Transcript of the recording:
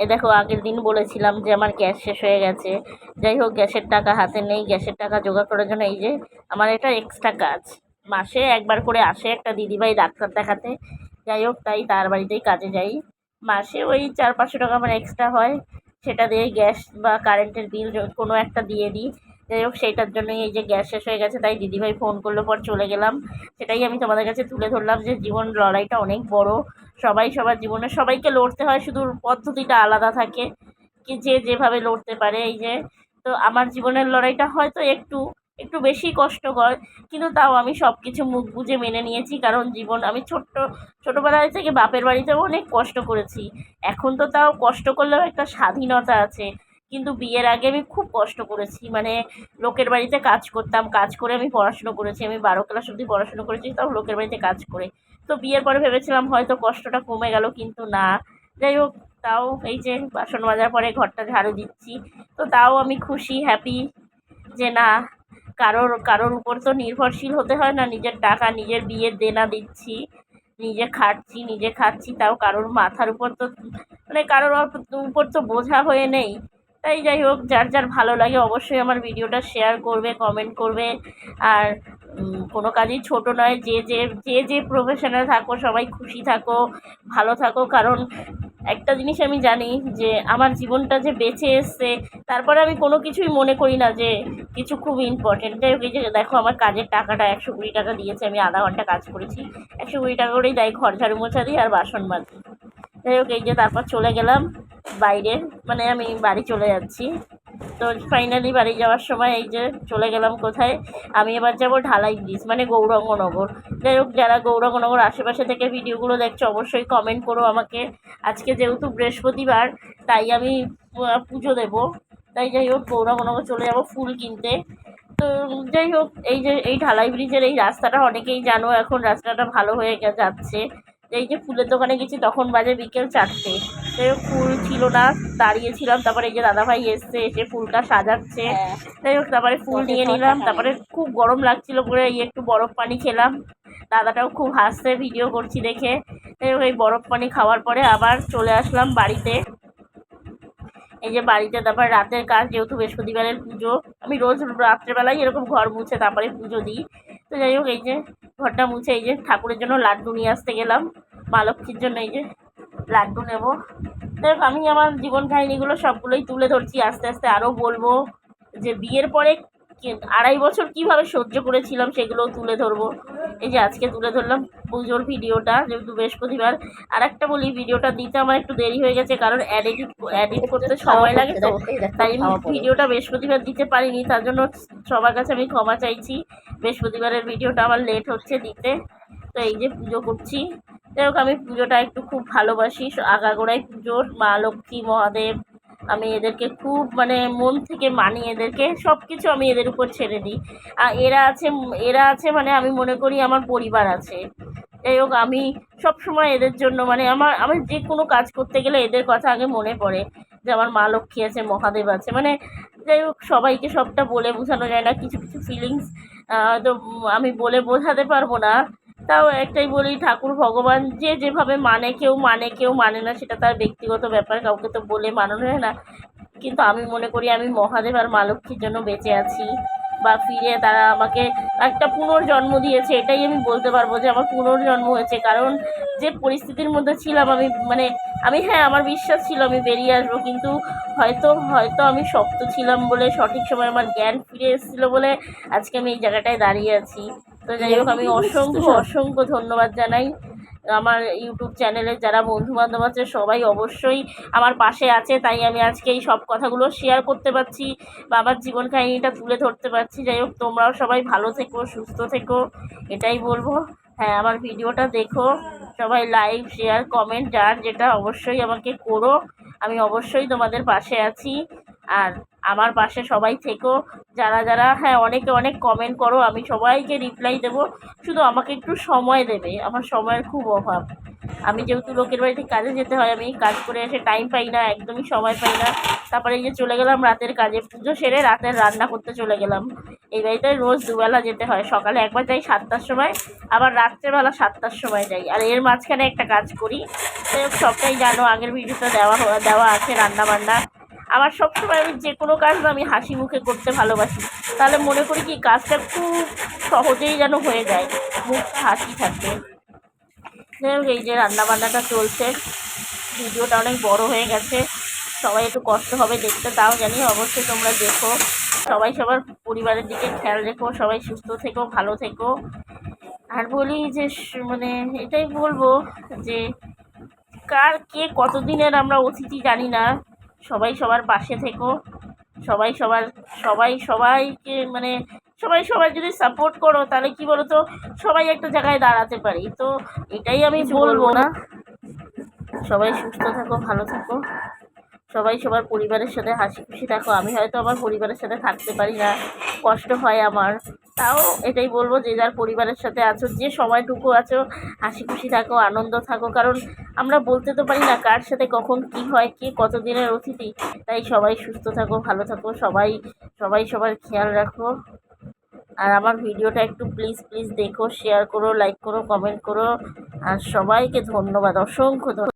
এ দেখো, আগের দিন বলেছিলাম যে আমার গ্যাস শেষ হয়ে গেছে। যাই হোক, গ্যাসের টাকা হাতে নেই, গ্যাসের টাকা জোগাড় করার জন্য এই যে আমার এটা এক্সট্রা কাজ। মাসে একবার করে আসে একটা দিদিভাই ডাক্তার দেখাতে। যাই হোক, তাই তার বাড়িতেই কাজে যাই। মাসে ওই 400-500 টাকা আমার এক্সট্রা হয়, সেটা দিয়ে গ্যাস বা কারেন্টের বিল কোনো একটা দিয়ে দিই। যাই হোক, সেইটার জন্যই এই যে গ্যাস শেষ হয়ে গেছে, তাই দিদিভাই ফোন করলো, পর চলে গেলাম। সেটাই আমি তোমাদের কাছে তুলে ধরলাম যে জীবন লড়াইটা অনেক বড়। সবাই সবার জীবনে সবাইকে লড়তে হয়, শুধু পদ্ধতিটা আলাদা থাকে, কি যে যেভাবে লড়তে পারে। এই যে, তো আমার জীবনের লড়াইটা হয়তো একটু একটু বেশি কষ্টকর, কিন্তু তাও আমি সব কিছু মুখ বুজে মেনে নিয়েছি। কারণ জীবন, আমি ছোটোবেলায় থেকে বাপের বাড়িতেও অনেক কষ্ট করেছি। এখন তো তাও কষ্ট করলেও একটা স্বাধীনতা আছে, কিন্তু বিয়ের আগে আমি খুব কষ্ট করেছি। মানে লোকের বাড়িতে কাজ করতাম, কাজ করে আমি পড়াশুনো করেছি, আমি 12 ক্লাস অবধি পড়াশুনো করেছি, তাও লোকের বাড়িতে কাজ করে। তো বিয়ের পরে ভেবেছিলাম হয়তো কষ্টটা কমে গেল, কিন্তু না। যাই হোক, তাও এই যে বাসন মাজার পরে ঘরটা ঝাড়ু দিচ্ছি, তো তাও আমি খুশি, হ্যাপি, যে না, কারোর কারোর উপর তো নির্ভরশীল হতে হয় না। নিজের টাকা, নিজের বিয়ের দেনা দিচ্ছি, নিজে খাচ্ছি, নিজে খাচ্ছি, তাও কারোর মাথার উপর তো, মানে কারোর উপর তো বোঝা হয়ে নেই। তাই যাই হোক, যার যার ভালো লাগে অবশ্যই আমার ভিডিওটা শেয়ার করবে, কমেন্ট করবে। আর কোনো কাজই ছোট নয়, যে প্রফেশনে থাকো সবাই খুশি থাকো, ভালো থাকো। কারণ একটা জিনিস আমি জানি, যে আমার জীবনটা যে বেঁচে এসছে, তারপরে আমি কোনো কিছুই মনে করি না যে কিছু খুব ইম্পর্টেন্ট। যাই হোক, এই যে দেখো, আমার কাজের টাকাটা 120 টাকা দিয়েছে, আমি আধা ঘন্টা কাজ করেছি। 120 টাকা করেই দেয়, ঘর ঝাড়ু মোছা দিই আর বাসন মাজি। যাই হোক, এই যে তারপর চলে গেলাম বাইরে, মানে আমি বাড়ি চলে যাচ্ছি। তো ফাইনালি বাড়ি যাওয়ার সময় এই যে চলে গেলাম কোথায়, আমি এবার যাব ঢালাই ব্রিজ, মানে গৌরাঙ্গনগর। যাই হোক, যারা গৌরাঙ্গনগর আশেপাশে থেকে ভিডিওগুলো দেখছো অবশ্যই কমেন্ট করো আমাকে। আজকে যেহেতু বৃহস্পতিবার, তাই আমি পুজো দেবো। তাই যাই হোক, গৌরাঙ্গনগর চলে যাব ফুল কিনতে। তো যাই হোক, এই যে এই ঢালাই ব্রিজের এই রাস্তাটা অনেকেই জানো, এখন রাস্তাটা ভালো হয়ে যাচ্ছে। এই যে ফুলের দোকানে গেছি, তখন বাজে বিকেল 4টে। যাই হোক, ফুল ছিল না, দাঁড়িয়েছিলাম। তারপরে এই যে দাদাভাই এসছে, এসে ফুলটা সাজাচ্ছে। যাই হোক, তারপরে ফুল নিয়ে নিলাম। তারপরে খুব গরম লাগছিল বলে এই একটু বরফ পানি খেলাম। দাদাটাও খুব হাসছে ভিডিও করছি দেখে। যাই হোক, এই বরফ পানি খাওয়ার পরে আবার চলে আসলাম বাড়িতে। এই যে বাড়িতে তারপর রাতের কাজ, যেহেতু বৃহস্পতিবারের পুজো, আমি রোজ রাত্রেবেলায় এরকম ঘর মুছে তারপরে পুজো দিই। তো যাই হোক, এই যে ঘরটা মুছে এই যে ঠাকুরের জন্য লাড্ডু নিয়ে আসতে গেলাম, মা লক্ষ্মীর জন্য এই যে লাড্ডু নেব। দেখ, আমি আমার জীবন কাহিনিগুলো সবগুলোই তুলে ধরছি, আস্তে আস্তে আরও বলবো। যে বিয়ের পরে 2.5 বছর কীভাবে সহ্য করেছিলাম, সেগুলোও তুলে ধরবো। এই যে আজকে তুলে ধরলাম পুজোর ভিডিওটা, যেহেতু বৃহস্পতিবার। আর একটা বলি, ভিডিওটা দিতে আমার একটু দেরি হয়ে গেছে, কারণ এডিট করতে সময় লাগে, তো তাই ভিডিওটা বৃহস্পতিবার দিতে পারিনি। তার জন্য সবার কাছে আমি ক্ষমা চাইছি। বৃহস্পতিবারের ভিডিওটা আমার লেট হচ্ছে দিতে। তো এই যে পুজো করছি। যাই হোক, আমি পুজোটা একটু খুব ভালোবাসি, আগাগোড়াই পুজোর মা লক্ষ্মী, মহাদেব, আমি এদেরকে খুব মানে মন থেকে মানি। এদেরকে সব কিছু আমি এদের উপর ছেড়ে দিই। আর এরা আছে মানে আমি মনে করি আমার পরিবার আছে। যাই হোক, আমি সব সময় এদের জন্য, মানে আমি যে কোনো কাজ করতে গেলে এদের কথা আগে মনে পড়ে, যে আমার মা লক্ষ্মী আছে, মহাদেব আছে। মানে যাই হোক, সবাইকে সবটা বলে বোঝানো যায় না, কিছু কিছু ফিলিংস তো আমি বলে বোঝাতে পারবো না। তাও একটাই বলি, ঠাকুর ভগবান যে যেভাবে মানে, কেউ মানে না, সেটা তার ব্যক্তিগত ব্যাপার, কাউকে তো বলে মানানো হয় না। কিন্তু আমি মনে করি আমি মহাদেব আর মা লক্ষ্মীর জন্য বেঁচে আছি, বা ফিরে তারা আমাকে একটা পুনর্জন্ম দিয়েছে। এটাই আমি বলতে পারবো যে আমার পুনর্জন্ম হয়েছে। কারণ যে পরিস্থিতির মধ্যে ছিলাম আমি, মানে হ্যাঁ, আমার বিশ্বাস ছিল আমি বেরিয়ে আসবো, কিন্তু হয়তো হয়তো আমি শক্ত ছিলাম বলে, সঠিক সময় আমার জ্ঞান ফিরে এসেছিলো বলে আজকে আমি এই জায়গাটায় দাঁড়িয়ে আছি। তো যাই হোক, আমি অসংখ্য অসংখ্য ধন্যবাদ জানাই আমার ইউটিউব চ্যানেলের যারা বন্ধুবান্ধব আছে, সবাই অবশ্যই আমার পাশে আছে, তাই আমি আজকে এই সব কথাগুলো শেয়ার করতে পারছি, বা আমার জীবন কাহিনিটা তুলে ধরতে পারছি। যাই হোক, তোমরাও সবাই ভালো থেকো, সুস্থ থেকো, এটাই বলবো। হ্যাঁ, আমার ভিডিওটা দেখো, সবাই লাইক, শেয়ার, কমেন্ট, যার যেটা অবশ্যই আমাকে করো। আমি অবশ্যই তোমাদের পাশে আছি। আর আমার পাশে সবাই থেকো, যারা যারা, হ্যাঁ, অনেকে অনেক কমেন্ট করো, আমি সবাইকে রিপ্লাই দেবো। শুধু আমাকে একটু সময় দেবে, আমার সময়ের খুব অভাব। আমি যেহেতু লোকের বাড়িতে কাজে যেতে হয়, আমি কাজ করে এসে টাইম পাই না, একদমই সময় পাই না। তারপরে এই যে চলে গেলাম রাতের কাজে, পুজো সেরে রাতের রান্না করতে চলে গেলাম। এই বাড়িতে রোজ দুবেলা যেতে হয়, সকালে একবার যাই 7টার সময়, আবার রাত্রেবেলা 7টার সময় যাই। আর এর মাঝখানে একটা কাজ করি, তো সবটাই জানো, আগের ভিডিওতে দেওয়া আছে রান্না বান্না। আমার সবসময় আমি যে কোনো কাজ না আমি হাসি মুখে করতে ভালোবাসি, তাহলে মনে করি কি কাজটা খুব সহজেই যেন হয়ে যায়, মুখটা হাসি থাকে। যাই হোক, এই যে রান্নাবান্নাটা চলছে, ভিডিওটা অনেক বড় হয়ে গেছে, সবাই একটু কষ্ট হবে দেখতে, তাও জানি, অবশ্যই তোমরা দেখো। সবাই সবার পরিবারের দিকে খেয়াল রেখো, সবাই সুস্থ থেকো, ভালো থেকো। আর বলি যে মানে এটাই বলবো যে কার কে কতদিনের আমরা অতিথি জানি না, সবাই সবার পাশে থেকো। সবাই সবার সবাই সবাইকে মানে সবাই সবাই যদি সাপোর্ট করো, তাহলে কি বলো তো, সবাই একটা জায়গায় দাঁড়াতে পারি। তো এটাই আমি বলবো না। সবাই সুস্থ থাকো, ভালো থাকো, সবাই সবার পরিবারের সাথে হাসি খুশি থাকো। আমি হয়তো আমার পরিবারের সাথে থাকতে পারি না, কষ্ট হয় আমার, তাও এটাই বলবো যে যার পরিবারের সাথে আছো, যে সময়টুকু আছো, হাসি খুশি থাকো, আনন্দ থাকো। কারণ আমরা বলতে তো পারি না কার সাথে কখন কি হয়, কে কতদিনের অতিথি। তাই সবাই সুস্থ থাকো, ভালো থাকো, সবাই সবাই সবার খেয়াল রাখো। আর আমার ভিডিওটা একটু প্লিজ প্লিজ দেখো, শেয়ার করো, লাইক করো, কমেন্ট করো। আর সবাইকে ধন্যবাদ, অসংখ্য ধন্যবাদ।